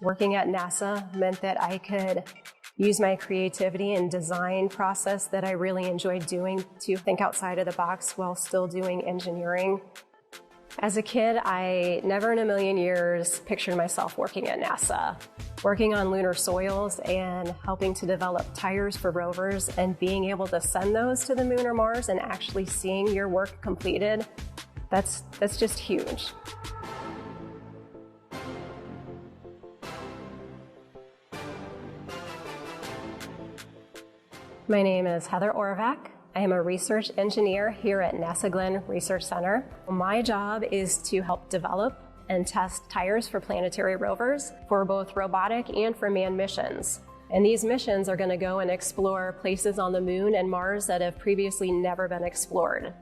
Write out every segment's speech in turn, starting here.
Working at NASA meant that I could use my creativity and design process that I really enjoyed doing to think outside of the box while still doing engineering. As a kid, I never in a million years pictured myself working at NASA, working on lunar soils and helping to develop tires for rovers and being able to send those to the moon or Mars and actually seeing your work completed. That's just huge. My name is Heather Orvac. I am a research engineer here at NASA Glenn Research Center. My job is to help develop and test tires for planetary rovers for both robotic and for manned missions. And these missions are going to go and explore places on the moon and Mars that have previously never been explored.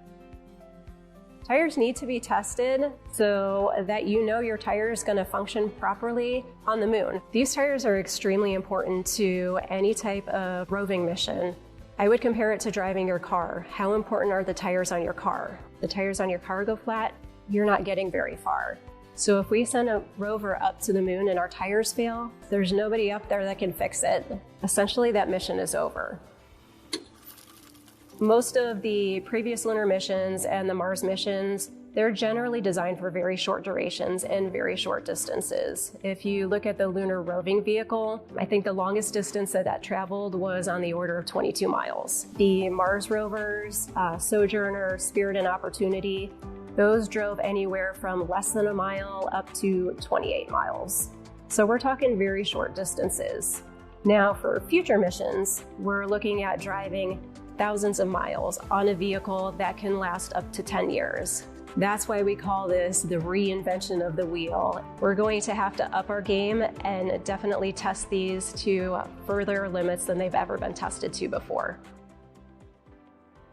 Tires need to be tested so that you know your tire is going to function properly on the moon. These tires are extremely important to any type of roving mission. I would compare it to driving your car. How important are the tires on your car? The tires on your car go flat, you're not getting very far. So if we send a rover up to the moon and our tires fail, there's nobody up there that can fix it. Essentially, that mission is over. Most of the previous lunar missions and the Mars missions, they're generally designed for very short durations and very short distances. If you look at the lunar roving vehicle, I think the longest distance that traveled was on the order of 22 miles. The Mars rovers, Sojourner, Spirit, and Opportunity, those drove anywhere from less than a mile up to 28 miles. So we're talking very short distances. Now for future missions, we're looking at driving thousands of miles on a vehicle that can last up to 10 years. That's why we call this the reinvention of the wheel. We're going to have to up our game and definitely test these to further limits than they've ever been tested to before.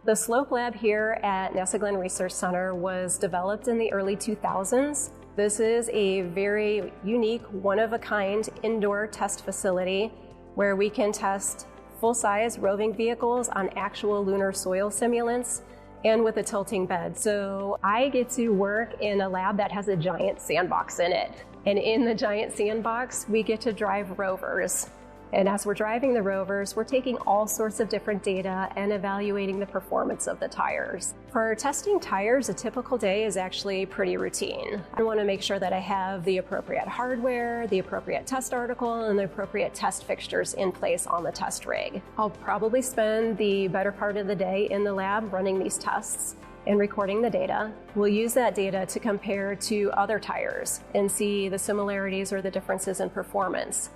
The Slope Lab here at NASA Glenn Research Center was developed in the early 2000s. This is a very unique, one-of-a-kind indoor test facility where we can test full-size roving vehicles on actual lunar soil simulants and with a tilting bed. So I get to work in a lab that has a giant sandbox in it. And in the giant sandbox, we get to drive rovers. And as we're driving the rovers, we're taking all sorts of different data and evaluating the performance of the tires. For testing tires, a typical day is actually pretty routine. I want to make sure that I have the appropriate hardware, the appropriate test article, and the appropriate test fixtures in place on the test rig. I'll probably spend the better part of the day in the lab running these tests and recording the data. We'll use that data to compare to other tires and see the similarities or the differences in performance.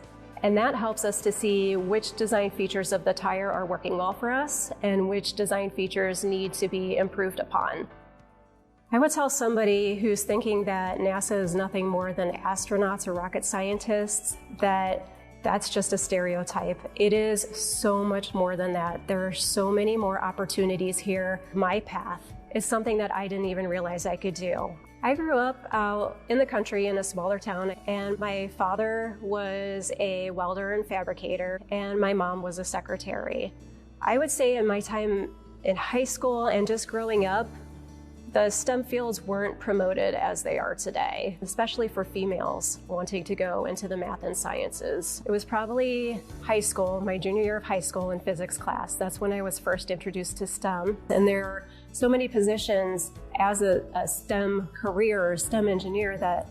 And that helps us to see which design features of the tire are working well for us and which design features need to be improved upon. I would tell somebody who's thinking that NASA is nothing more than astronauts or rocket scientists that that's just a stereotype. It is so much more than that. There are so many more opportunities here. My path is something that I didn't even realize I could do. I grew up out in the country in a smaller town, and my father was a welder and fabricator, and my mom was a secretary. I would say in my time in high school and just growing up, the STEM fields weren't promoted as they are today, especially for females wanting to go into the math and sciences. It was probably high school, my junior year of high school in physics class. That's when I was first introduced to STEM. And there are so many positions as a STEM career or STEM engineer that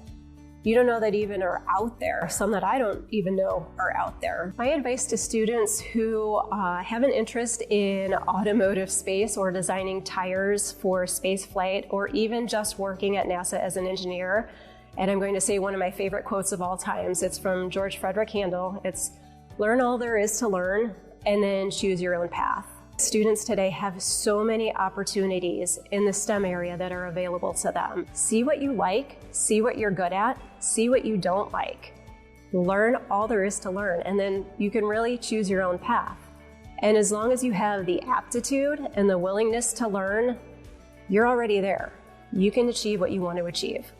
you don't know that even are out there, some that I don't even know are out there. My advice to students who have an interest in automotive space or designing tires for space flight or even just working at NASA as an engineer, and I'm going to say one of my favorite quotes of all times. It's from George Frederick Handel. It's, "Learn all there is to learn and then choose your own path." Students today have so many opportunities in the STEM area that are available to them. See what you like, see what you're good at, see what you don't like. Learn all there is to learn, and then you can really choose your own path. And as long as you have the aptitude and the willingness to learn, you're already there. You can achieve what you want to achieve.